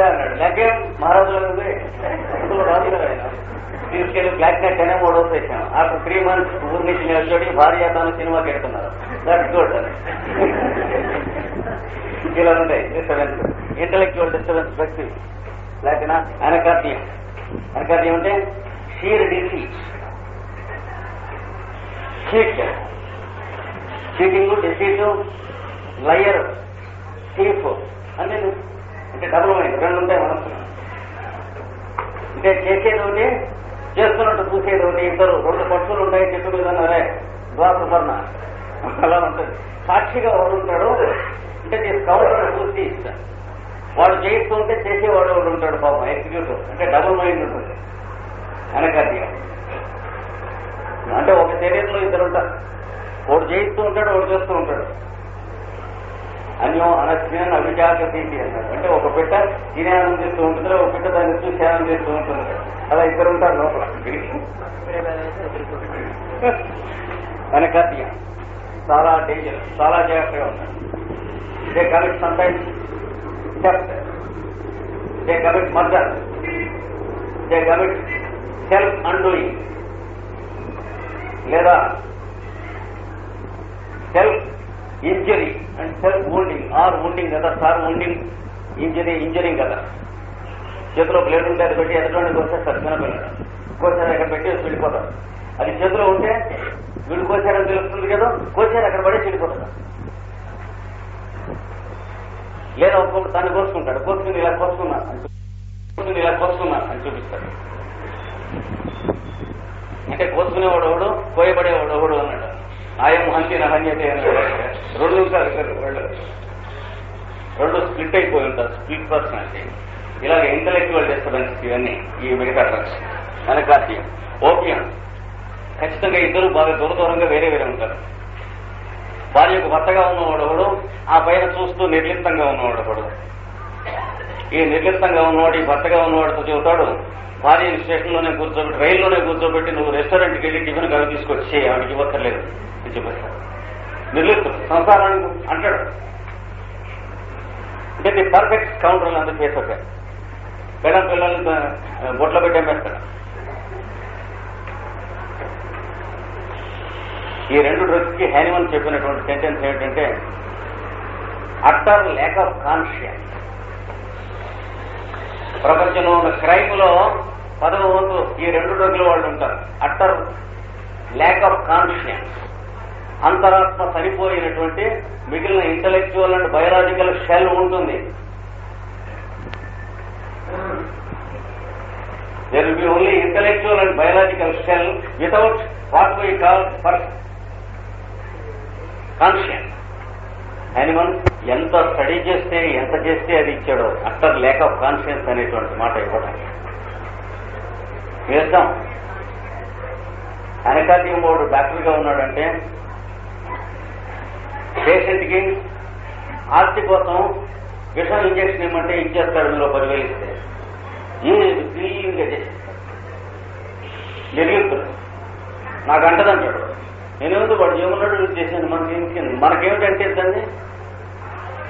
అన్నాడు. లేకే మహారాజు రాజు గారు ఆయన తీసుకెళ్లి బ్లాక్ నెట్ అనే 3 రోజులు వేసాం. ఆఫ్టర్ 3 months ఊరి నుంచి నిలబడి భార్య తాను సినిమాకి వెళ్తున్నారు. దట్స్ గుడ్ అని ఇలా ఉంటాయి డిస్టర్బెన్స్, ఇంటలెక్చువల్ డిస్టర్బెన్స్ వ్యక్తి. లేకపోతే అనకార్యం. అనకార్యం అంటే sheer deceit, cheating, deceit, liar, thief అంటే అంటే డబుల్ మైండ్ 2 ఉంటాయి మనసు. అంటే చేసేది ఒకటి, చేస్తున్నట్టు చూసేది ఒకటి. ఇద్దరు 2 పక్షులు ఉంటాయి చెట్టు మీద, అరే ద్వాసుపర్ణ అలా ఉంటుంది. సాక్షిగా వాడు ఉంటాడు. అంటే కౌంటర్ పూర్తి ఇస్తాడు. వాడు చేయిస్తుంటే చేసేవాడు వాడు ఉంటాడు పాపం, ఎగ్జిక్యూటివ్. అంటే డబుల్ మైండ్ ఉంటుంది అనకార్యం. అంటే ఒక శరీరంలో 2 ఉంటారు. వాడు చేయిస్తూ ఉంటాడు, వాడు చేస్తూ ఉంటాడు. అన్యం అనస్మిన్ అవిజాగతీతి అన్నాడు. అంటే ఒక పిట్ట తినే ఆనందిస్తూ ఉంటుంది, ఒక పిట్ట దాన్ని చూసి ఆనందిస్తూ ఉంటుంది. అలా 2 ఉంటారు లోపల. అనకార్యం చాలా డేంజర్, చాలా జాగ్రత్తగా ఉంటాడు. They commit sometimes theft, they commit murder, they commit self undoing లేదా self injury and self wounding or wounding others or wounding injuring others. చేతిలో బ్లేడ్ ఉంటే అది పెట్టి ఎదుటి కోసేస్తారు. చిన్నపిల్లలు కోసారు అక్కడ పెట్టి వెళ్ళిపోతారు. అది చేతిలో ఉంటే వీళ్ళు కోసారని తెలుస్తుంది కదా, కోసారు అక్కడ పడి చెడిపోతారు. లేదా ఒక్కొక్క దాన్ని కోసుకుంటాడు, కోసుకుని ఇలా కోసుకున్నాను అని చూపిస్తాడు. అంటే కోసుకునేవాడు ఒకడు, కోయబడేవాడు ఒకడు అన్నాడు. ఆయం హంతి నహన్యతే అని 2 ఉంటారు వాళ్ళు. 2 స్ప్లిట్ అయిపోయి ఉంటారు, స్ప్లిట్ పర్సనాలిటీ. ఇలాగే ఇంటలెక్చువల్ డిస్టర్బెన్స్ ఇవన్నీ ఈ మిగతా డ్రగ్స్. అనకార్యం, ఓపియం. ఖచ్చితంగా ఇద్దరు బాగా దూరంగా వేరే వేరే ఉంటారు. భార్యకు భర్తగా ఉన్నవాడు ఒకడు, ఆ పైన చూస్తూ నిర్లిప్తంగా ఉన్నవాడు ఒకడు. ఈ నిర్లిప్తంగా ఉన్నవాడు ఈ భర్తగా ఉన్నవాడితో చెబుతాడు, భార్యని స్టేషన్లోనే కూర్చోబెట్టి, రైల్లోనే కూర్చోబెట్టి నువ్వు రెస్టారెంట్కి వెళ్ళి టిఫిన్ కవి తీసుకొచ్చి ఆవిడకి ఇవ్వక్కర్లేదు అని చెప్పేస్తాడు. నిర్లిప్తుడు సంసారానికి అంటాడు. అంటే ది పర్ఫెక్ట్ కౌంటర్ అందు చేసాక పిల్లల్ని బొట్లో పెట్టేస్తాడు. ఈ 2 డ్రగ్స్ కి హ్యానిమన్ చెప్పినటువంటి సెంటెన్స్ ఏమిటంటే అట్టర్ ల్యాక్ ఆఫ్ కాన్షియన్స్. ప్రపంచంలో ఉన్న క్రైమ్ లో 10వ వంతు ఈ 2 డ్రగ్ల వాళ్ళు ఉంటారు. అట్టర్ ల్యాక్ ఆఫ్ కాన్షియన్స్, అంతరాత్మ చనిపోయినటువంటి మిగిలిన ఇంటలెక్చువల్ అండ్ బయలాజికల్ షెల్ ఉంటుంది. There will be only intellectual and biological shell without what we call conscience. Animal ఎంత స్టడీ చేస్తే ఎంత చేస్తే అది ఇచ్చాడో, అట్టర్ ల్యాక్ ఆఫ్ కాన్షియన్స్ అనేటువంటి మాట ఇవ్వడానికి వేద్దాం. అనకార్యం వాడు డాక్టర్గా ఉన్నాడంటే పేషెంట్కి ఆస్తి కోసం విషం ఇంజక్షన్ ఇవ్వమంటే ఇచ్చేస్తాడు. ఇందులో 10,000 ఇస్తే క్లీన్గా చేసేస్తాడు. నిర్లిప్తుడు నాకు అంటదంటాడు. నేనేమిటో వాడు ఏమన్నాడు చేశాను. మనకేమిటంటే దాన్ని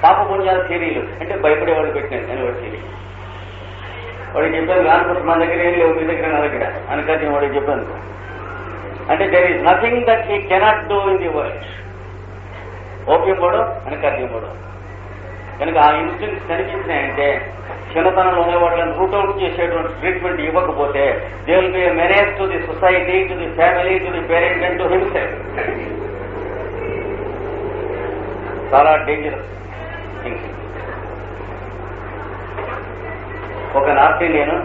పాప పుణ్యాల థియరీలు అంటే భయపడేవాడు పెట్టినాడు అని వాడు థియరీ. వాడికి చెప్పాను కానుకుంటే మన దగ్గర ఏం లేవు, మీ దగ్గర నా దగ్గర అనకార్యం వాడికి చెప్పాను. అంటే there is nothing that he cannot do in the world. Opium వాడు, అనకార్యం వాడు. కనుక ఆ ఇన్స్టింక్ట్స్ కనిపించినాయంటే చిన్నతనంలోనే వాళ్ళని రూట్అవుట్ చేసేటువంటి ట్రీట్మెంట్ ఇవ్వకపోతే they will be a menace to the society, to the family, to the parent and to himself. చాలా డేంజరస్ థింగ్స్. ఒక నార్త్ ఇండియన్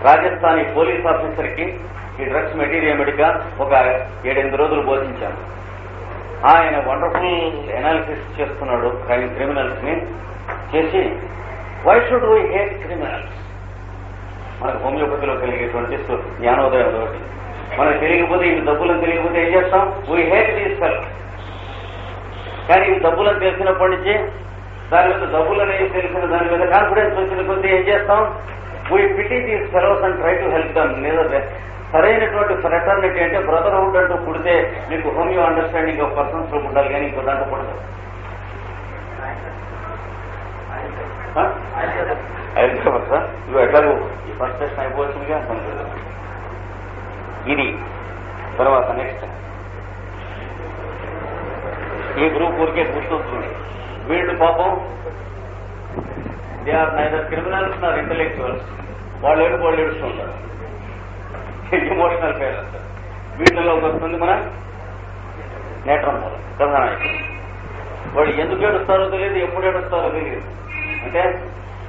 రాజస్థానీ పోలీస్ ఆఫీసర్కి ఈ డ్రగ్స్ మెటీరియల్ ఒక 7-8 రోజులు బోధించాను. ఆయన వండర్ఫుల్ ఎనాలిసిస్ చేస్తున్నాడు క్రిమినల్స్ ని చేసి, why should we hate criminals. మనకు హోమియోపతిలో కలిగేటువంటి జ్ఞానోదయం ఒకటి. మనకు తెలియకపోతే ఇవి డబ్బులను తెలియకపోతే ఏం చేస్తాం? We hate these fellows. కానీ ఇవి డబ్బులను తెలిసినప్పటి నుంచి దాని మీద డబ్బులు అనేవి తెలిసిన దాని మీద కాన్ఫిడెన్స్ వచ్చిన కొద్దీ ఏం చేస్తాం? We pity these fellows and try to help them. సరైనటువంటి ఫ్రెటర్నిటీ అంటే బ్రదర్హుడ్ అంటూ పుడితే మీకు హోమియో అండర్స్టాండింగ్ ఆఫ్ పర్సన్స్ లో ఉండాలి, కానీ ఇంకో దాంట్లో పుడతారు. అయిపోతా ఇవి ఎట్లాగో ఈ ఫస్ట్ టెస్ట్ అయిపోవచ్చుగా ఇది. తర్వాత నెక్స్ట్ ఈ గ్రూప్ ఊరికే గుర్తొస్తుంది. వీళ్ళు పాపం they are neither criminals Nar intellectuals. వాళ్ళు ఏడుస్తుంటారు, ఎమోషనల్ పేరెంట్స్. వీటిలోకి వస్తుంది మన నేట్రం మూలం కథానాయకుడు. వాళ్ళు ఎందుకు ఏడుస్తారో తెలియదు, ఎప్పుడు ఏడుస్తారో తెలియదు. అంటే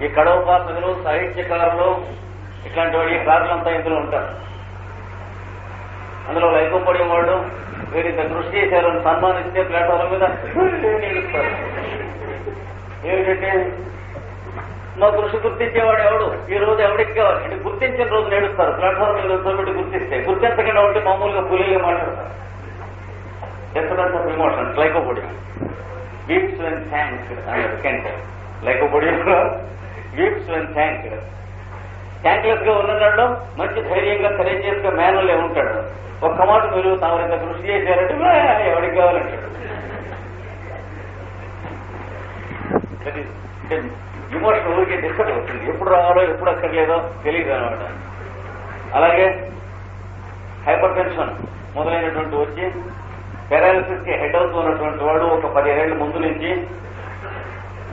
ఈ కడవపాసకులు, సాహిత్యకారులు, ఇట్లాంటి వాళ్ళు ఈ కారులంతా ఇందులో ఉంటారు. అందులో లైకోపడిన వాళ్ళు వీరింత కృషి చేశారని సన్మానిస్తే ప్లాట్ఫారం మీద ఏడుస్తారు. ఏమిటంటే మా కృషి గుర్తించేవాడు ఎవడు, ఈ రోజు ఎవడికి కావాలి అంటే గుర్తించిన రోజు నేడుస్తారు. ప్లాట్ఫామ్ మీద కూర్చోబెట్టి గుర్తిస్తే, గుర్తించకుండా ఉంటే మామూలుగా పులిగా మాట్లాడతారు. ఎక్కడంత emotion lycopodium weeps and thanks అన్నారు. Lycopodium weeps and thanks. Thankless గా ఉన్నదాడు మంచి ధైర్యంగా కరేజియస్ గా మేనల్ ఉంటాడు. ఒక్క మాట మీరు తామరింత కృషి చేశారంటే ఎవరికి కావాలంటాడు. ఇమోషన్ ఊరికే డిస్టర్బ్ అవుతుంది. ఎప్పుడు రావాలో ఎప్పుడు అక్కర్లేదో తెలియదు అనమాట. అలాగే హైపర్ టెన్షన్ మొదలైనటువంటి వచ్చి పెరాలిసిస్ కి హెడ్ అవుతున్నటువంటి వాడు ఒక 15 ఏళ్ల ముందు నుంచి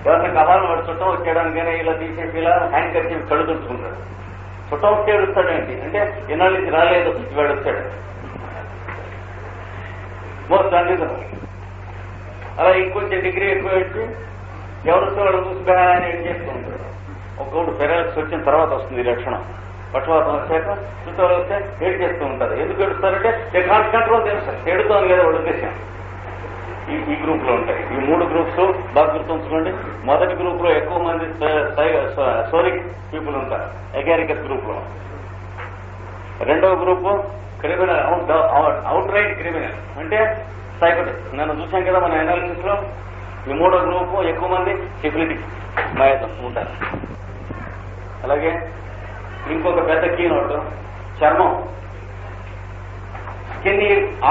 ఎవరిని కవాలను వాడు చుట్టం వచ్చేయడానికైనా ఇలా తీసేసి ఇలా హ్యాండ్ కర్చీ కళ్ళు తుంచుకుంటాడు. చుట్టం వస్తే ఏడుస్తాడేంటి అంటే ఇన్నాళ్ళ నుంచి రాలేదు, ఇవాడు వచ్చాడు. దాని అలా ఇంకొంచెం డిగ్రీ ఎక్కువ వచ్చి ఎవరు వస్తే వాడు చూసి అని ఏం చేస్తూ ఉంటాడు. ఒకడు పెరాలిసిస్ వచ్చిన తర్వాత వస్తుంది ఈ లక్షణం. పక్షవాతం వచ్చాక చుట్టూ వస్తే ఏడు చేస్తూ ఉంటారు. ఎందుకు ఏడుస్తారంటే కంట్రోల్ తెలుస్తారు, ఏడుతాను లేదా వాడు ఉద్దేశం. ఈ గ్రూప్ లో ఉంటాయి. ఈ 3 గ్రూప్స్ బాగా గుర్తుంచుకోండి. మొదటి గ్రూప్ లో ఎక్కువ మంది సోరిక్ పీపుల్ ఉంటారు, ఎగారికస్ గ్రూప్ లో. రెండవ group criminal, out right criminal అంటే సైకోటిక్. నేను చూసాం కదా మన అనాలిసిస్ లో. ఈ 3వ గ్రూప్ ఎక్కువ మంది సిఫిలిటిక్ మయతం ఉంటారు. అలాగే ఇంకొక పెద్ద కీనోట్ చర్మం, స్కిన్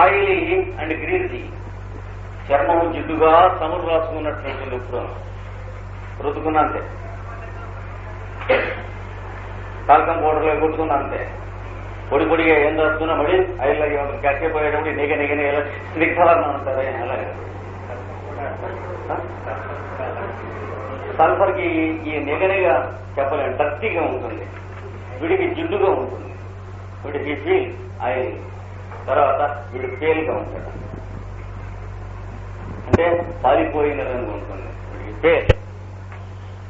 ఆయిలీ అండ్ గ్రీజీ. చర్మం జిడ్డుగా చమురు రాసుకున్నట్టు ఉంటుంది. ఎప్పుడు రుద్దుకున్నా అంతే, టాల్కం పౌడర్లో కొట్టుకున్నా అంతే, పొడి పొడిగా ఏం రాసుకున్నా మళ్ళీ ఆయిల్లాగే ఉంటుంది. కక్కిపోయేటప్పుడు నిగనే ఎలా స్నిగ్ధవర్ణం ఉంటారే అలాగే. సల్ఫర్ కి ఈ నిగనిగా చెప్పలేము, డర్టీగా ఉంటుంది. వీడికి జిడ్డుగా ఉంటుంది, వీడికి ఫీల్ ఆయిల్. తర్వాత వీడు పేల్గా ఉంటాడు, అంటే పాలిపోయిన రంగు ఉంటుంది. వీడికి పేల్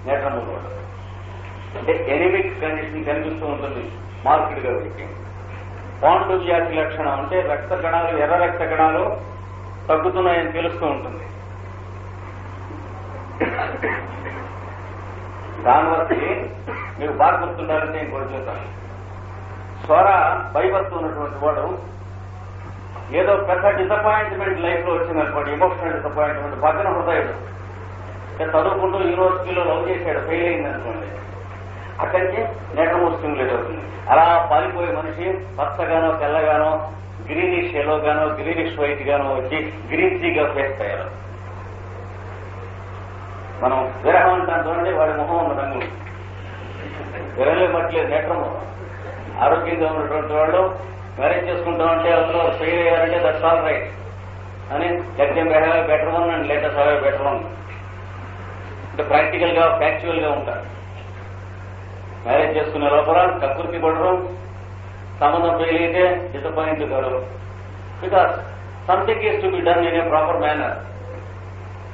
నేత్రములు అంటే ఎనిమిక్ కండిషన్ కనిపిస్తూ ఉంటుంది మార్కెట్గా. వీడికి పాండు వ్యాధి లక్షణం అంటే రక్త కణాలు, ఎర్ర రక్త కణాలు తగ్గుతున్నాయని తెలుస్తూ ఉంటుంది. దానివల్ల మీకు బాగా గుర్తుండాలంటే ఇంకోటి చూద్దాం. స్వర భయపడుతున్నటువంటి వాడు ఏదో పెద్ద డిసప్పాయింట్మెంట్ లైఫ్ లో వచ్చిందనుకోండి, ఎమోషనల్ డిసప్పాయింట్మెంట్, భగ్న హృదయుడు. చదువుకుంటూ యూనివర్సిటీలో లవ్ చేశాడు, ఫెయిల్ అయింది అనుకోండి, అక్కడికి నేటమో స్టిమ్యులేట్ అవుతుంది. అలా పాలిపోయే మనిషి పచ్చగానో తెల్లగానో గ్రీనిష్ ఎలోగానో గ్రీనిష్ వైట్ గానో వచ్చి గ్రీన్సీగా ఫేస్ అయ్యారు. మనం విరహం అంటాం చూడండి, వాడి మొహం ఉన్న రంగు విరహంలో పట్టలేదు నేత్రము. ఆరోగ్యంగా ఉన్నటువంటి వాళ్ళు మ్యారేజ్ చేసుకుంటామంటే అందులో ఫెయిల్ అయ్యారంటే దట్స్ ఆల్ రైట్ అని, let them have better one and let us have better one అంటే ప్రాక్టికల్ గా ఫ్యాక్చువల్ గా ఉంటారు. మ్యారేజ్ చేసుకునే లోపల కకృతి పడడం, సంబంధం ఫెయిల్ అయితే డిసప్పాయింట్ కాదు. Because something is to be done in a proper manner.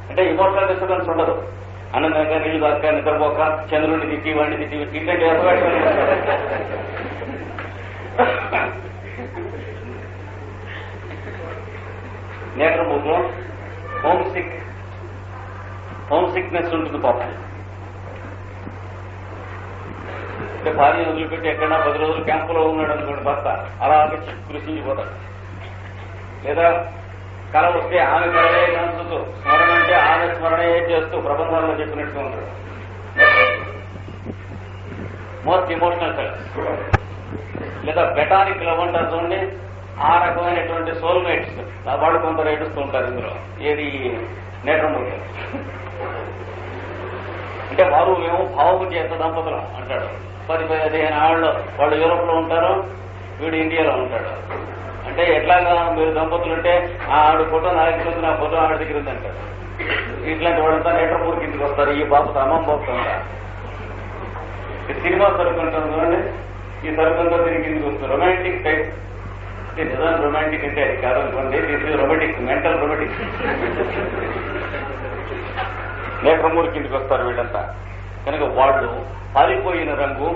అంటే ఇమోషనల్ డిస్టర్బెన్స్ ఉండదు. అన్నంగా నీళ్లు దాకా నిద్రపోక చంద్రుడిని తిట్టి వాడిని తిట్టి ఇట్లాంటి అవకాశం నేత్రములో హోమ్ సిక్నెస్ ఉంటుంది పాపం. అంటే భార్య వదిలిపెట్టి ఎక్కడన్నా 10 రోజులు క్యాంపులో ఉన్నాడు అనుకోండి భర్త, అలా కృషించిపోతాడు. లేదా కళ వస్తే ఆమె కళలే కలుస్తూ, స్మరణ అంటే ఆమె స్మరణే చేస్తూ ప్రబంధాల్లో చెప్పినట్టుగా ఉంటాడు. మోస్ట్ ఎమోషనల్ కళ. లేదా బెటానిక్ లవ్ అంటారు చూడండి, ఆ రకమైనటువంటి సోల్మేట్స్ వాళ్ళు కొందరు ఏడుస్తూ ఉంటారు ఇందులో. ఏది నేత్రమూర్తి అంటే వారు మేము భావము చేత దంపతులం అంటాడు. 10-15 వాళ్ళు యూరోప్ లో ఉంటారు, వీడు ఇండియాలో ఉంటాడు. అంటే ఎట్లాగా మీరు దంపతులు అంటే ఆవిడ ఫోటో నా దగ్గర ఉంది, నా ఫోటో ఆవిడ దగ్గర ఉంది అంటాడు. ఇట్లాంటి వాళ్ళంతా నేట్రపూర్ కిందకి వస్తారు. ఈ బాబు అమ్మమ్మ బాబుతో ఉంటారు. సినిమా సరుకు అంటారు చూడండి, ఈ సరుకంతా తిరిగి కిందకి వస్తారు. Romantic type. నిజాం రొమాంటిక్ అంటే అది కాదనుకోండి, this is romantic, mental romantic. Natrum mur కిందకి వస్తారు వీళ్ళంతా. కనుక వాళ్ళు పాలిపోయిన రంగు,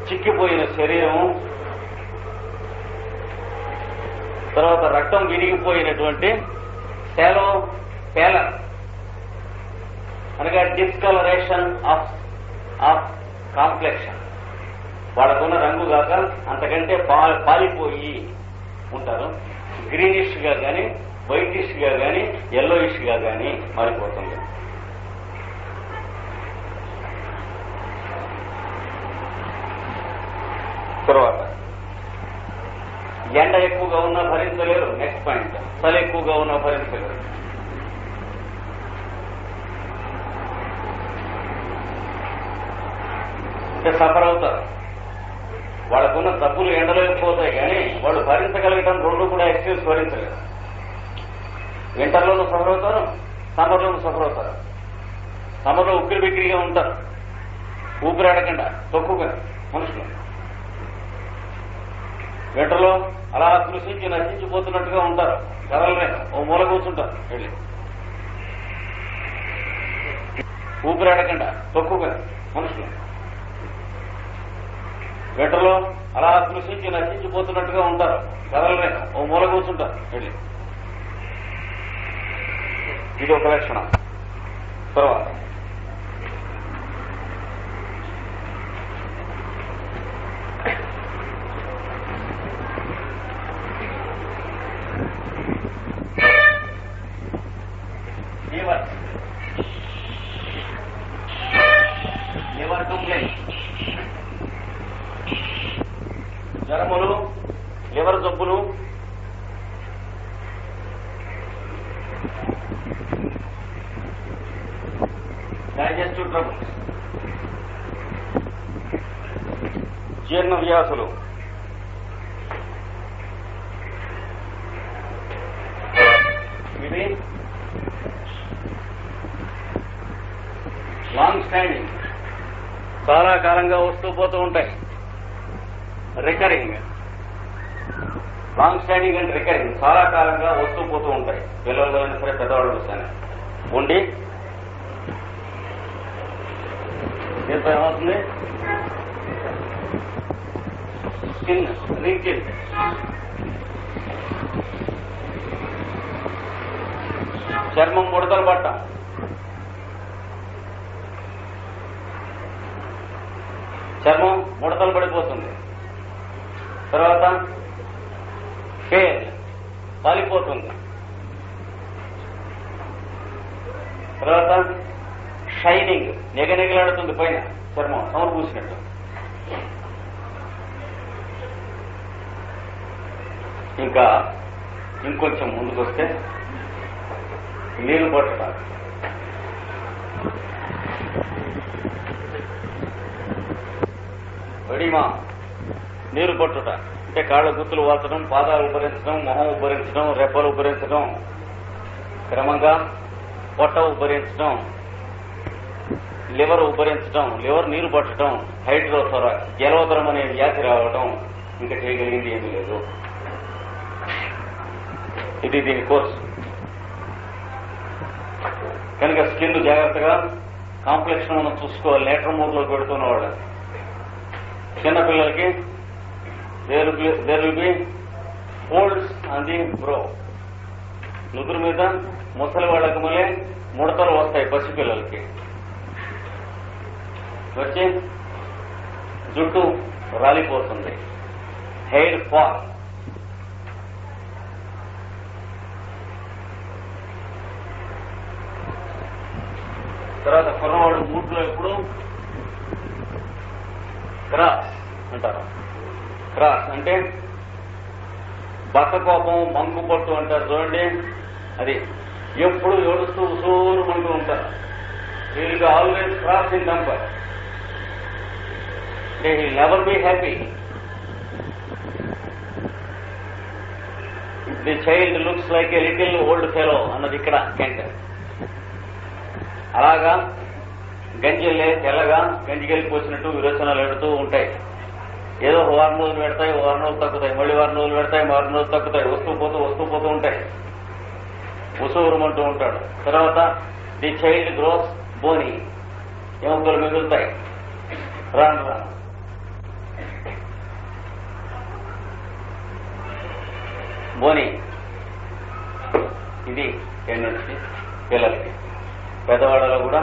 చిక్కిపోయిన శరీరం, తర్వాత రక్తం విరిగిపోయినటువంటి శాలో పేలర్ అనగా డిస్కలరేషన్ ఆఫ్ కాంప్లెక్షన్. వాళ్ళకున్న రంగు కాక అంతకంటే పాలిపోయి ఉంటారు. గ్రీనిష్ గా కానీ, వైటిష్ గా కానీ, ఎల్లోయిష్ గా కానీ మారిపోతుంది. తర్వాత ఎండ ఎక్కువగా ఉన్నా భరించలేరు. నెక్స్ట్ పాయింట్, చలి ఎక్కువగా ఉన్నా భరించలేరు. అంటే సఫర్ అవుతారు. వాళ్ళకున్న తప్పులు ఎండలేకపోతాయి కానీ వాళ్ళు భరించగలగటం రెండు కూడా ఎక్స్క్యూజ్ భరించలేరు. వింటర్లోనూ సఫర్ అవుతారు, సమ్మర్లోనూ సఫర్ అవుతారు. సమ్మర్లో ఉక్కిరి బిక్కిరిగా ఉంటారు, ఊపిరాడకుండా తక్కువగా మనుషులు. వింటర్లో అలా కృషించి నశించిపోతున్నట్టుగా ఉంటారు, కదలలేక ఓ మూల కూర్చుంటారు వెళ్ళి, ఊపిరాడకుండా తక్కువగా మనుషులు. వింటర్లో అలా కృషించి నశించిపోతున్నట్టుగా ఉంటారు, కదలలేక ఓ మూల కూర్చుంటారు వెళ్ళి. ఇది ఒక లక్షణం. తర్వాత లివర్ కంప్లైంట్, జ్వరములు, లివర్ జబ్బులు, డైజెస్టివ్ ట్రబుల్స్, జీర్ణ వ్యాసులు, ఇవి లాంగ్ స్టాండింగ్, చాలా కాలంగా వస్తూ పోతూ ఉంటాయి. Recurring, long standing and recurring, చాలా కాలంగా వస్తూ పోతూ ఉంటాయి. పిల్లలు అయినా సరే, పెద్దవాళ్ళు వస్తానే ఉండి దీంతో ఏమవుతుంది, స్కిన్ రింకిల్, చర్మం ముడతలు పట్టం, చర్మం ముడతలు పడిపోతుంది. తర్వాత హెయిర్ పాలిపోతుంది. తర్వాత షైనింగ్, నిగనిగలాడుతుంది పైన చర్మం సౌండ్ పూసినట్టు. ఇంకా ఇంకొంచెం ముందుకొస్తే నీళ్లు పట్టడం, వడిమా నీరు పట్టుట అంటే కాళ్ళ గుర్తులు వాచడం, పాదాలు ఉబ్బరించడం, మొహం ఉబ్బరించడం, రెప్పలు ఉబ్బరించడం, క్రమంగా పొట్ట ఉబ్బరించడం, లివర్ ఉబ్బరించడం, లివర్ నీరు పట్టడం, హైడ్రోథొరాక్స్, జలోదరం అనే వ్యాధి రావడం, ఇంకా చేయగలిగింది ఏమీ లేదు. ఇది దీని కోర్సు. కనుక స్కిన్ జాగ్రత్తగా కాంప్లెక్షన్ మనం చూసుకోవాలి. నేట్రమ్ మూడ్లో పెడుతున్న వాళ్ళు చిన్నపిల్లలకి there will be folds on the brow, నుదురు మీద ముసలి వాళ్ళకి మళ్ళీ ముడతలు వస్తాయి. పసిపిల్లలకి వచ్చి జుట్టు రాలిపోతుంది, హెయిర్ ఫాల్. తర్వాత కుర్రవాడు మూట్లో ఎప్పుడు క్రాస్ అంటారు. క్రాస్ అంటే బట్టకోపం, మంకు పట్టు అంటారు చూడండి, అది ఎప్పుడు ఏడుస్తూ ఉసూరు మంటూ ఉంటారు. he will be always cross in temper. He will never be happy. The child looks like a little old fellow అన్నది ఇక్కడ కెంట్. అలాగా గంజిలే తెల్లగా గంజికెళ్ళి పోసినట్టు విరోచనాలు పెడుతూ ఉంటాయి. ఏదో ఒక వారం రోజులు పెడతాయి, వారం రోజులు తగ్గుతాయి, మళ్ళీ వారం రోజులు పెడతాయి, వారం రోజులు తగ్గుతాయి, వస్తూ పోతూ ఉంటాయి. ఉసూరుమంటూ ఉంటాడు. తర్వాత ది చైల్డ్ గ్రోస్ బోని, ఎముకలు మిగులుతాయి రాను రాను. బోని ఇది టెండెన్సీ పిల్లలకి. పెద్దవాళ్ళలో కూడా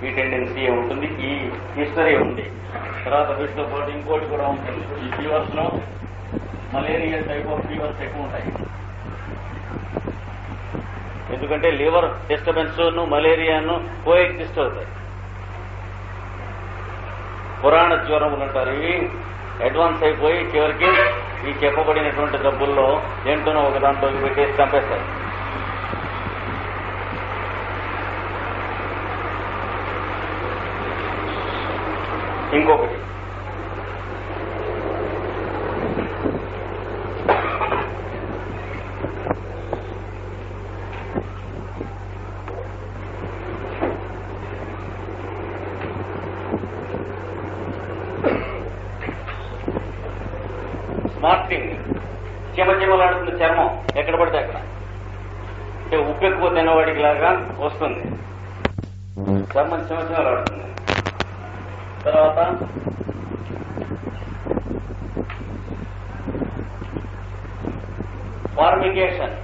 ఈ టెండెన్సీ ఉంటుంది, ఈ హిస్టరీ ఉంది. తర్వాత వీటితో పాటు ఇంకోటి కూడా ఉంటుంది. ఈ ఫీవర్స్ లో మలేరియా టైప్ ఆఫ్ ఫీవర్స్ ఎక్కువ ఉంటాయి. ఎందుకంటే లివర్ డిస్టర్బెన్స్ మలేరియాను కోఎగ్జిస్ట్ అవుతాయి. పురాణ జ్వరములు అంటారు. ఇవి అడ్వాన్స్ అయిపోయి చివరికి ఈ చెప్పబడినటువంటి జబ్బుల్లో దేంట్లోనో ఒక దాంట్లోకి పెట్టేసి చంపేస్తారు. ఇంకొకటి స్మార్టింగ్, చిమచిమలాడుతున్న చర్మం ఎక్కడ పడితే అక్కడ. అంటే ఉప్పు ఎక్కువ తిన్నవాడికి లాగా వస్తుంది, చర్మం చిమచిమలాడుతుంది. తర్వాత ఫార్మిగేషన్.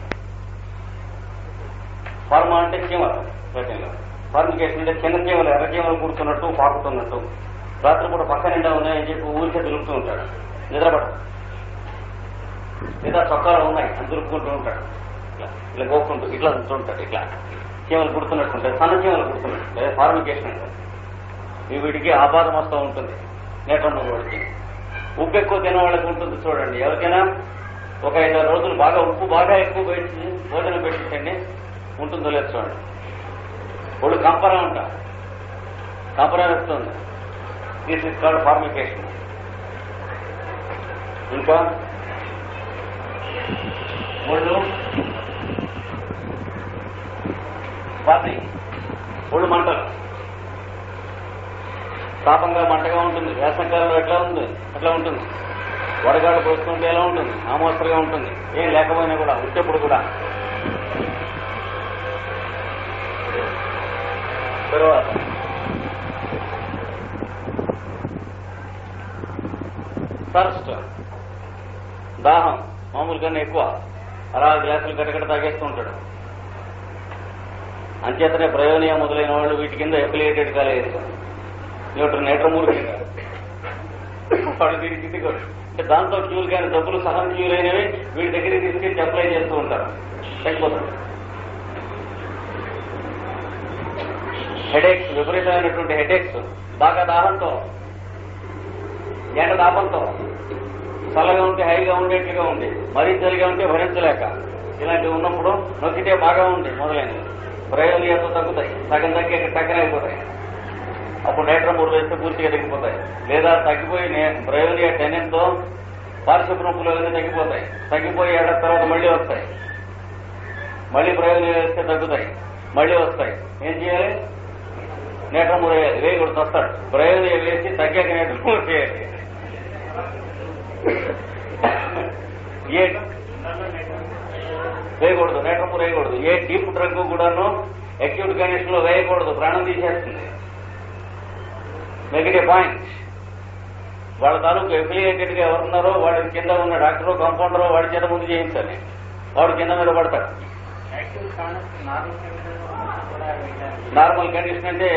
ఫార్మా అంటే చీమలు, ఫార్మిగేషన్ అంటే చిన్న చీమలు, ఎర్ర చీమలు కూర్చున్నట్టు పాకుతున్నట్టు. రాత్రిపూట పక్క నిండా ఉన్నాయని చెప్పి ఊరికే దులుపుతూ ఉంటాడు, నిద్రపడ. లేదా చొక్కాలు ఉన్నాయి అని దులుపుకుంటూ ఉంటాడు, ఇలా గోక్కుంటూ ఇట్లా ఉంటుంటాడు. ఇట్లా చీమలు కుడుతున్నట్టు ఉంటాయి, సన్న చీమలు కుడుతున్నట్టు. లేదా ఫార్మిగేషన్ అంటే ఈ వీటికి ఆపాదం వస్తూ ఉంటుంది. నేటమ్మ వాడికి ఉప్పు ఎక్కువ తినే వాళ్ళకి ఉంటుంది. చూడండి, ఎవరికైనా ఒక 5 రోజులు బాగా ఉప్పు బాగా ఎక్కువ పెట్టి భోజనం పెట్టించండి, ఉంటుందో లేదు చూడండి. ఒళ్ళు కంపరా ఉంటా, కంపరా వస్తుంది. This is called formication. ఇంకా ఒళ్ళు బాధి, ఒళ్ళు మంటలు, తాపంగా మంటగా ఉంటుంది. వేసవికాలంలో ఎట్లా ఉంది అట్లా ఉంటుంది. వడగాడు పోసుకుంటే ఎలా ఉంటుంది, ఆమోస్తరుగా ఉంటుంది. ఏం లేకపోయినా కూడా వచ్చేప్పుడు కూడా. తర్వాత థర్స్ట్, దాహం మామూలు కన్నా ఎక్కువ. అలా గ్లాసులు గట్టగట్ట తాగేస్తూ ఉంటాడు. అంచేతనే ప్రయోనియా మొదలైన వాళ్ళు వీటి కింద ఎఫిలియేటెడ్ కాలేదు. నేట్రమూరు కింద వాడు వీడి కిందకి. అంటే దాంతో క్యూర్ కానీ డబ్బులు సహం క్యూర్ అయినవి వీడి దగ్గరికి తీసుకెళ్లి అప్లై చేస్తూ ఉంటారు, తగ్గిపోతుంది. హెడేక్స్, విపరీతమైనటువంటి హెడేక్స్, బాగా దాహంతో, ఎండ దాపంతో, చల్లగా ఉంటే హైగా ఉండేట్లుగా ఉంది, మరీ చలిగా ఉంటే భరించలేక, ఇలాంటివి ఉన్నప్పుడు నొక్కితే బాగా ఉంది మొదలైనవి. ప్రయోజనాలతో తగ్గుతాయి, సగం తగ్గి తగ్గలేకపోతాయి. అప్పుడు నేట్రమూరు వేస్తే పూర్తిగా తగ్గిపోతాయి. లేదా తగ్గిపోయి ప్రయోజన టెనెన్తో పారిశుభ్ర నొప్పులు అవన్నీ తగ్గిపోతాయి. తగ్గిపోయి ఏడాది తర్వాత మళ్ళీ వస్తాయి. మళ్ళీ ప్రయోజనం వేస్తే తగ్గుతాయి, మళ్ళీ వస్తాయి. ఏం చేయాలి? నేట్రమూరు వేయాలి. వేయకూడదు, వస్తాడు. ప్రయోజనం వేసి తగ్గాక నేట్రమూరు చేయాలి. వేయకూడదు, నేట్రమూరు వేయకూడదు. ఏ డీప్ డ్రగ్ కూడాను అక్యూట్ కండిషన్ లో వేయకూడదు, ప్రాణం తీసేస్తుంది. Negative point. వాళ్ళ తాలూకు ఎఫిలియేటెడ్ గా ఎవరున్నారో వాడి కింద ఉన్న డాక్టరో కాంపౌండరో వాడి చేత ముందు చేయించాలి. వాడు కింద మీద పడతాడు. నార్మల్ కండిషన్ అంటే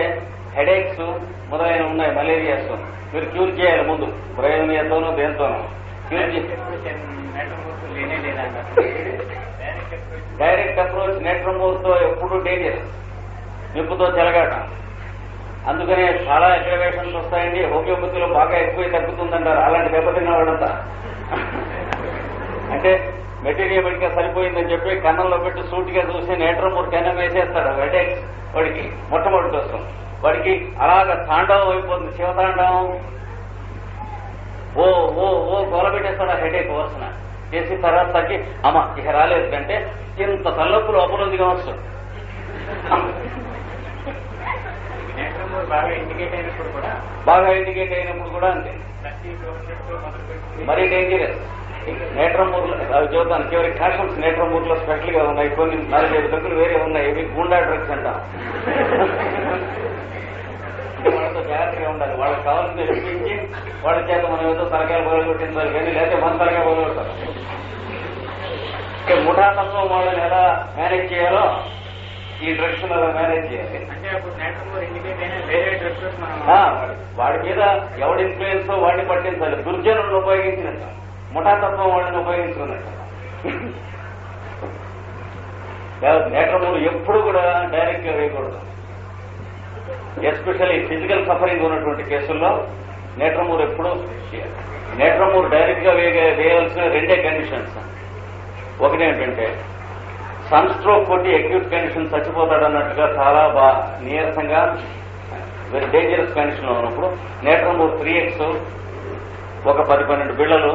హెడేక్స్ మొదలైన ఉన్నాయి, మలేరియాస్. మీరు క్యూర్ చేయాలి ముందు, ప్రయోజనతోనూ దేంతోనూ క్యూర్ చేసి. డైరెక్ట్ అప్రోచ్ నేట్రమూర్తో ఎప్పుడు డేంజర్, నిప్పుతో చెలగాటం. అందుకనే చాలా అగ్రవేషన్స్ వస్తాయండి. హోమియోపతిలో బాగా ఎక్కువ తగ్గుతుందంటారు అలాంటి దెబ్బతిన్న వాళ్ళంతా. అంటే మెటీరియల్ సరిపోయిందని చెప్పి కన్నంలో పెట్టి సూటిగా చూసి నేట్రమూర్ కన్నం వేసేస్తాడు హెడేక్ వాడికి మొట్టమొదటి కోసం. వాడికి అలాగ తాండవం అయిపోతుంది, శివతాండవం. ఓ ఓ ఓ గోల పెట్టేస్తాడు ఆ హెడేక్ వరుసన చేసి తర్వాత తగ్గి అమ్మ ఇక రాలేదు అంటే ఇంత తల్లప్పులు అప్పులుందిగా వస్తుంది. బాగా ఇండికేట్ అయినప్పుడు కూడా అంతే. మరీ డేంజరస్. నేట్రమూర్లో అవి చూద్దాం చివరికి క్యాప్సూల్స్ నేట్రమూర్లో స్పెషల్ గా ఉన్నాయి. కొన్ని 4-5 దగ్గర వేరే ఉన్నాయి. ఇవి గూండా డ్రగ్స్ అంటాం. వాళ్ళతో జాగ్రత్తగా ఉండాలి. వాళ్ళకి కావాల్సిన ఇప్పించి వాళ్ళ చేత మనం ఏదో తలకాయ బోలగొట్టించాలి కానీ లేకపోతే మన తలకాయ బోలగొట్టాలి. ముఠా తత్వం వాళ్ళని ఎలా మేనేజ్ చేయాలో ఈ డ్రగ్స్ అలా మేనేజ్ చేయాలి. అంటే వాడి మీద ఎవడి ఇన్ఫ్లుయెన్స్ వాడిని పట్టించాలి. దుర్జనులను ఉపయోగించినట్టు ముఠాతత్వం వాళ్ళని ఉపయోగించుకున్నట్టు. నేట్రమూరు ఎప్పుడు కూడా డైరెక్ట్ గా వేయకూడదు. ఎస్పెషల్లీ ఫిజికల్ సఫరింగ్ ఉన్నటువంటి కేసుల్లో నేట్రమూరు ఎప్పుడు నేట్రమూరు డైరెక్ట్ గా వేయాల్సిన 2 కండిషన్స్. ఒకటి ఏంటంటే సన్ స్ట్రోక్ కొట్టి అక్యూట్ కండిషన్ చచ్చిపోతాడన్నట్టుగా చాలా నీరసంగా వెరీ డేంజరస్ కండిషన్ లో ఉన్నప్పుడు నేట్రమూర్ 3x ఒక 10-12 బిళ్ళలు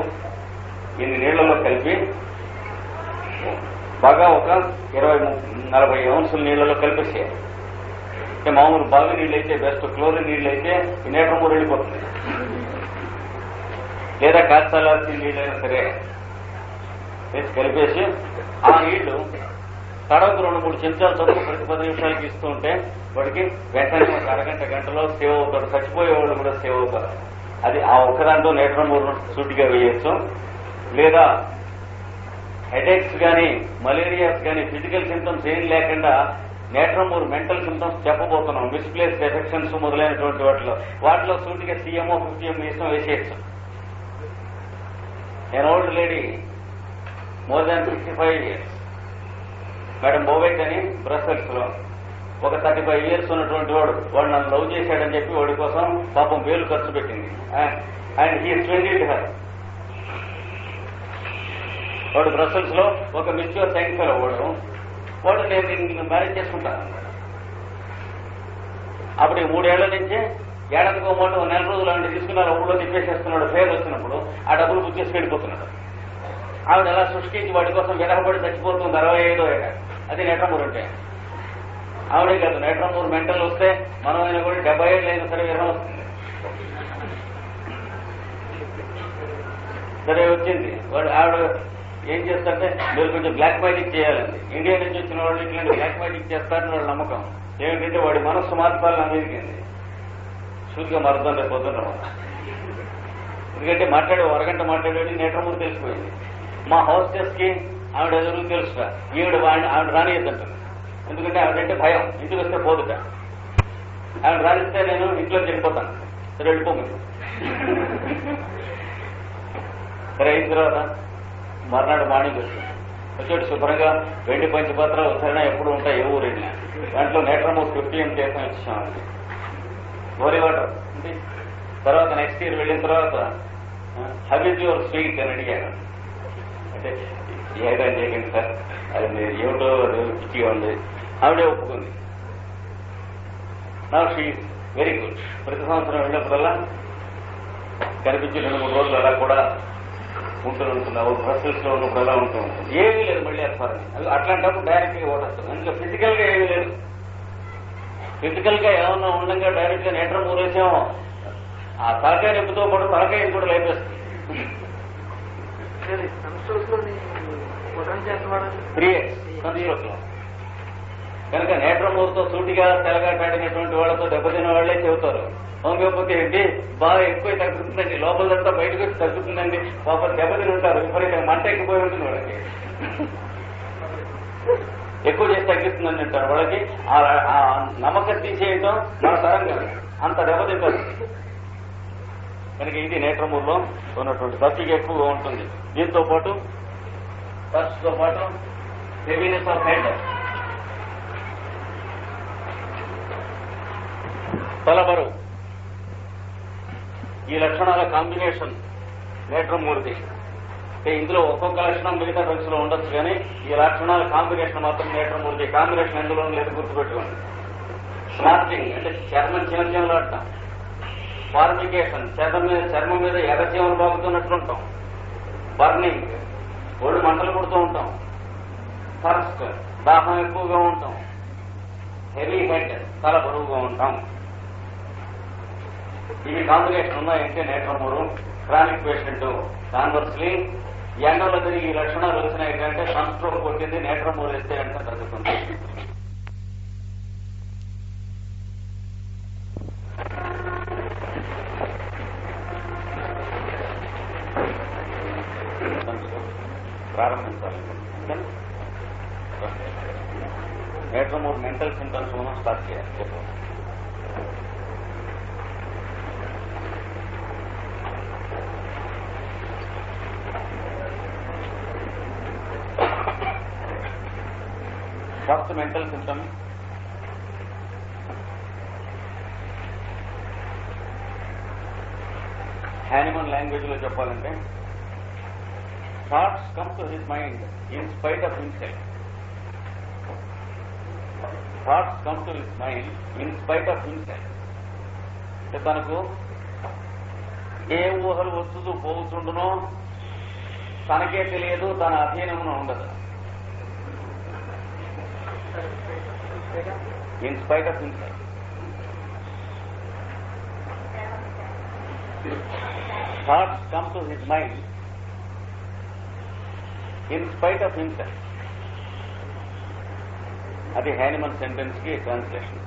ఇన్ని నీళ్లలో కలిపి బాగా ఒక 20-40 ఔన్సుల నీళ్లలో కలిపేసేయాలి. అంటే మామూలు బావి నీళ్ళు అయితే బెస్ట్, క్లోరిన్ నీళ్ళు అయితే ఈ నేట్రమూర్ వెళ్ళిపోతుంది. లేదా కాస్తాలాల్సిన నీళ్ళైనా సరే వేసి కలిపేసి ఆ నీళ్లు తడవకు 2-3 చెంచాలు చదువు ప్రతి 10 నిమిషాలకి ఇస్తూ ఉంటే వాడికి వెంటనే ఒక అరగంట గంటలో సేవ్ అవుతాడు. చచ్చిపోయేవాళ్ళు కూడా సేవ్ అవుతారు. అది ఆ ఒక్కదాంతో నేట్రమూర్ సూటిగా వేయచ్చు. లేదా హెడేక్స్ కానీ మలేరియాస్ కానీ ఫిజికల్ సింటమ్స్ ఏం లేకుండా నేట్రమూర్ మెంటల్ సింటమ్స్ చెప్పబోతున్నాం. మిస్ప్లేస్డ్ ఎఫెక్షన్స్ మొదలైనటువంటి వాటిలో సూటిగా CMO 50 ఇష్టం వేసేయచ్చు. An old lady more than 65 years madam Bovet అని బ్రసెల్స్ లో ఒక 35 years ఉన్నటువంటి వాడు నన్ను లవ్ చేశాడని చెప్పి వాడి కోసం పాపం వేలు ఖర్చు పెట్టింది. And he stranded her. వాడు బ్రసెల్స్ లో ఒక మిస్యూర్ సైన్స్ ఫెలో వాడు నేను నిన్ను మ్యారేజ్ చేసుకుంటాను. అప్పుడు 3 ఏళ్ల నుంచి ఏడాదికో మాట 4 రోజులు అంటే తీసుకున్నారు. ఊళ్ళో తిప్పేసేస్తున్నాడు. ఫేర్ వచ్చినప్పుడు ఆ డబ్బులు బుక్ చేసి వెళ్ళిపోతున్నాడు. ఆవిడ అలా సృష్టించి వాడి కోసం విరహపడి చచ్చిపోతుంది 65వ ఏట. అది నేట్రమూర్ అంటే. ఆవిడే కాదు, నేట్రమూర్ మెంటల్ వస్తే మనం అయినా కూడా 70 ఏళ్ళు అయినా సరే విరహం వస్తుంది. సరే వచ్చింది. ఆవిడ ఏం చేస్తారంటే మీరు కొంచెం బ్లాక్ మ్యాజిక్ చేయాలండి. ఇండియా నుంచి వచ్చిన వాళ్ళు ఇట్లాంటి బ్లాక్ మ్యాజిక్ చేస్తారని వాళ్ళ నమ్మకం. ఏమిటంటే వాడి మనస్సు మార్పాలని అమెరికింది. సూటిగా మారుతాం రేపు పొద్దున్న. ఎందుకంటే అరగంట మాట్లాడేది నేట్రమూర్ తెలిసిపోయింది. మా హౌస్టెస్ కి ఆవిడ ఎదురు తెలుసుట. ఆవిడ రానియద్దంటారు. ఎందుకంటే ఆవిడంటే భయం. ఇంటికి వస్తే పోదుట. ఆవిడ రానిస్తే నేను ఇంట్లో చనిపోతాను. సరే వెళ్ళిపోమని. సరే అయిన తర్వాత మర్నాడు మార్నింగ్ వచ్చాడు శుభ్రంగా. వెండి పంచపత్రాలు ఉత్తరణ ఎప్పుడు ఉంటాయి ఏ ఊరైనా. దాంట్లో నేట్రమూర్ 50 చేసాం ఇచ్చామండి. గోరీ వాటర్ ఉంది. తర్వాత నెక్స్ట్ ఇయర్ వెళ్ళిన తర్వాత హవ్ ఇస్ యువర్ స్వీట్ అని అడిగాను. అంటే ఏదైనా చేయకండి సార్, అది మీరు ఏమిటో పిచ్చిగా ఉంది. ఆవిడే ఒప్పుకుంది. నా షీ వెరీ గుడ్. ప్రతి సంవత్సరం వెళ్ళినప్పుడల్లా కనిపించి 2-3 రోజులు అలా కూడా ఉంటున్నావు. బ్రసెల్స్ లో ఉన్నప్పుడల్లా ఉంటూ ఉంటుంది. ఏమీ లేదు మళ్ళీ అర్థాన్ని. అట్లాంటప్పుడు డైరెక్ట్ గా ఓటొస్తుంది. అందులో ఫిజికల్ గా ఏమీ లేదు. ఫిజికల్ గా ఏమన్నా ఉండగా డైరెక్ట్ గా నేట్రమూర్ వేసామో ఆ తలకాయ నొప్పితో పాటు తలకాయని కూడా లేపేస్తుంది. 3x సన్స్ట్రోక్ లో కనుక నేట్రమూర్తో సూటిగా తెలగాటాడినటువంటి వాళ్ళతో దెబ్బతిన్న వాళ్లే చెబుతారు. హోమియోపతి ఏంటి బాగా ఎక్కువ తగ్గుతుందండి, లోపలంతా బయటకు వచ్చి తగ్గుతుందండి. పాపం దెబ్బతిని ఉంటారు. విపరీతంగా మంట ఎక్కిపోయి ఉంటుంది వాళ్ళకి. ఎక్కువ చేసి తగ్గిస్తుందని అంటారు. వాళ్ళకి ఆ నమ్మకం తీసేయటం మన తరం కాదు. అంత దెబ్బతింటారు. కనుక ఇది నేట్రమూర్లో ఉన్నటువంటి తప్పిక ఎక్కువగా ఉంటుంది. దీంతో పాటు ఫస్ట్తో పాటు హెవీనెస్ ఆఫ్ హెడ్, తలబరు, ఈ లక్షణాల కాంబినేషన్ నేట్రమూర్ది. ఇందులో ఒక్కొక్క లక్షణం మిగతా డ్రగ్స్ లో ఉండొచ్చు, కానీ ఈ లక్షణాల కాంబినేషన్ మాత్రం నేత్రమూర్తి. కాంబినేషన్ ఎందులో లేదు గుర్తుపెట్టుకోండి. స్మార్టింగ్ అంటే చర్మం చిన్నలాడటం, ఫార్మికేషన్ చర్మం మీద ఎర్రచీమలు బాగుతున్నట్లుంటాం, బర్నింగ్ ఒళ్ళు మంటలు పుడుతూ ఉంటాం, థర్స్ట్ దాహం ఎక్కువగా ఉంటాం, హెవీ హెడ్ తల బరువుగా ఉంటాం. ఇవి కాంబినేషన్ ఉన్నాయంటే నేత్రమూరు. క్రానిక్ పేషెంట్ కాన్వర్స్లీ ఎండలో తిరిగి ఈ లక్షణాలు వచ్చినాయంటే సన్ స్ట్రోక్ కొట్టింది, నేత్రమూరు వేస్తే అంటే తగ్గుతుంది. ప్రారంభించాలి. నేత్రమూరు మెంటల్ సింటమ్స్ మనం స్టార్ట్ చేయాలి. చెప్పండి. First mental symptom Hahnemann language లో చెప్పాలంటే thoughts come to his mind in spite of himself. Thoughts come to his mind in spite of himself. అంటే తనకు ఏ ఊహలు వస్తూ పోతుండునో తనకే తెలియదు, తన అధీనమున ఉండదు. In spite of himself. Thoughts come to his mind in spite of himself. అది Hahnemann sentence కి ట్రాన్స్లేషన్.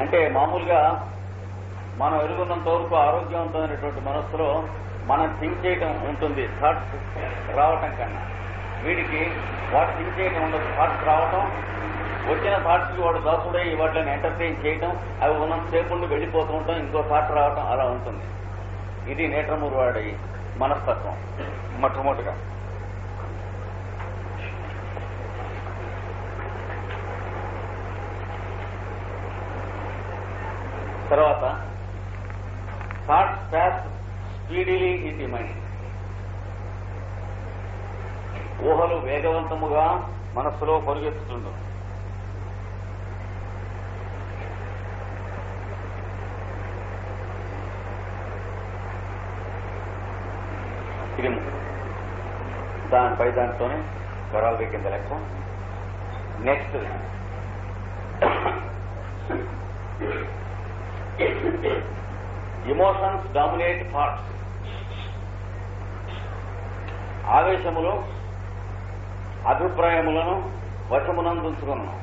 అంటే మామూలుగా మనం ఎరుగున్నంత వరకు ఆరోగ్యవంతమైనటువంటి మనస్సులో మనం థింక్ చేయటం ఉంటుంది, థాట్స్ రావటం కన్నా. వీడికి వాడు థింక్ చేయడం ఉండదు, థాట్స్ రావటం, వచ్చిన థాట్స్ కి వాడు దాసుడై వాటిని ఎంటర్టైన్ చేయటం, అవి ఉన్నంతసేపు ఉండి వెళ్ళిపోతూ ఉంటాం, ఇంకో థాట్ రావటం అలా ఉంటుంది. ఇది నేత్రమూరు వాడి మనస్తత్వం మొట్టమొదటిగా. తర్వాత thoughts pass speedily in the mind. ఊహలు వేగవంతముగా మనస్సులో పరుగెత్తుతుండవు. ఇది దాంతోనే గొడవల కింద లెక్క. Next emotions dominate thoughts. ఆవేశములు అభిప్రాయములను వశమునందుకున్నాను.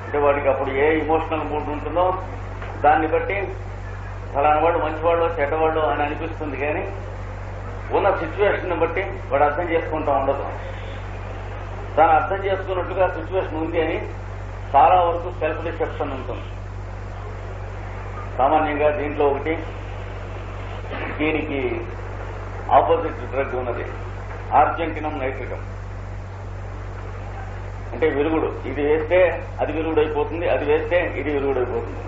అంటే వాడికి అప్పుడు ఏ ఇమోషనల్ మూడ్ ఉంటుందో దాన్ని బట్టి ఫలానా వాడు మంచివాడు చెడ్డవాడు అని అనిపిస్తుంది, కానీ ఉన్న సిచ్యువేషన్ బట్టి వాడు అర్థం చేసుకుంటా ఉండదు. దాన్ని అర్థం చేసుకున్నట్టుగా సిచ్యువేషన్ ఉంది అని చాలా వరకు సెల్ఫ్ డిసెప్షన్ ఉంటుంది. సామాన్యంగా దీంట్లో ఒకటి, దీనికి ఆపోజిట్ డ్రగ్ ఉన్నది, ఆర్జెంటినం నైట్రికం. అంటే విరుగుడు, ఇది వేస్తే అది విరుగుడైపోతుంది, అది వేస్తే ఇది విరుగుడైపోతుంది.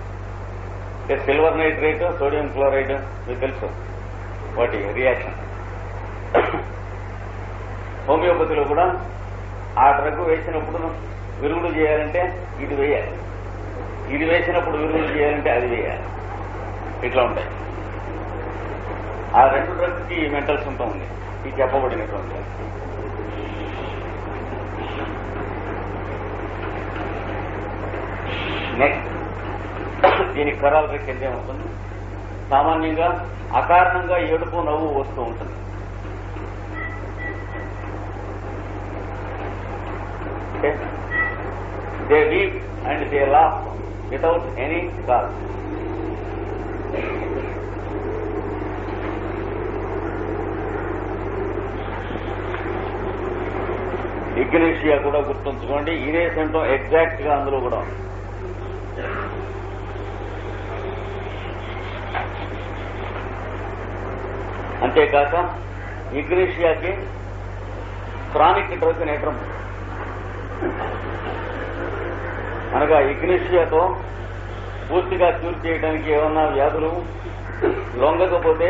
అంటే సిల్వర్ నైట్రేట్, సోడియం క్లోరైడ్ మీకు తెలుసు వాటి రియాక్షన్. హోమియోపతిలో కూడా ఆ డ్రగ్ వేసినప్పుడు విరుగుడు చేయాలంటే ఇది వేయాలి, ఇది వేసినప్పుడు విరుగుడు చేయాలంటే అది వేయాలి. ఇట్లా ఉంటాయి. ఆ రెండు డ్రగ్స్ కి మెంటల్ సిమ్టమ్ ఉంది, ఇది చెప్పబడినటువంటి. నెక్స్ట్ దీనికి కరాల కింద ఏమవుతుంది, సామాన్యంగా అకారణంగా ఏడుపు నవ్వు వస్తూ ఉంటుంది. They weep and they laugh without any cause. Ignatia కూడా గుర్తుంచుకోండి, ఇదే సింటమ్ ఎగ్జాక్ట్ గా అందులో కూడా ఉంది. అంతేకాక ఇగ్నేషియాకి క్రానిక్ డ్రగ్ నేత్రం అనగా ఇగ్నేషియాతో పూర్తిగా క్యూర్ చేయడానికి ఏమన్నా వ్యాధులు లొంగకపోతే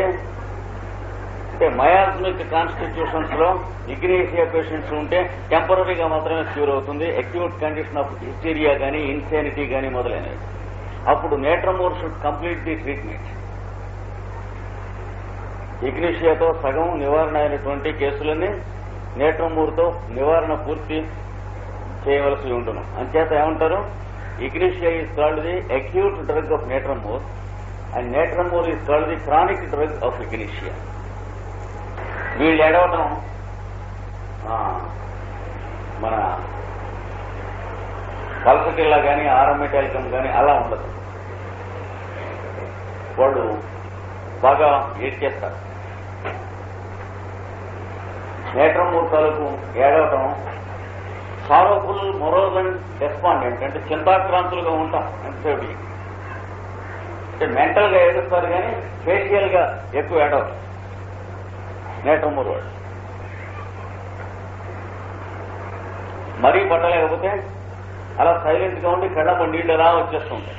అంటే మయాస్మిక్ కాన్స్టిట్యూషన్స్ లో ఇగ్నేషియా పేషెంట్స్ ఉంటే టెంపరీగా మాత్రమే క్యూర్ అవుతుంది. అక్యూట్ కండిషన్ ఆఫ్ హిస్టీరియా కానీ ఇన్సానిటీ కానీ మొదలైనవి. అప్పుడు నేట్రమోర్ షుడ్ కంప్లీట్ ది ట్రీట్మెంట్. ఇగ్నేషియాతో సగం నివారణ అయినటువంటి కేసులన్నీ నేట్రమోర్తో నివారణ పూర్తి చేయవలసి ఉండును. అంచేత ఏమంటారు, ignatia is called the acute drug of natrum mur and natrum mur is called the chronic drug of ignatia. వీళ్ళు ఏడవటం మన పల్సటిల్లా కానీ ఆరమెటాలికం కానీ అలా ఉండదు. వాళ్ళు బాగా ఏడ్చేస్తారు. నేట్రమోర్ తాలూకు ఏడవటం సారోఫుల్ మొరోజ్ అండ్ డెస్పాండెంట్ అంటే చింతాక్రాంతులుగా ఉంటాం ఎంతసేపు. అంటే మెంటల్ గా ఏడుస్తారు కానీ ఫేషియల్ గా ఎక్కువ ఏడవరు నేట్రమోర్ వాళ్ళు. మరీ పట్టలేకపోతే అలా సైలెంట్ గా ఉండి కళ్ళ నీళ్ళు ఎలా వచ్చేస్తుంటాయి.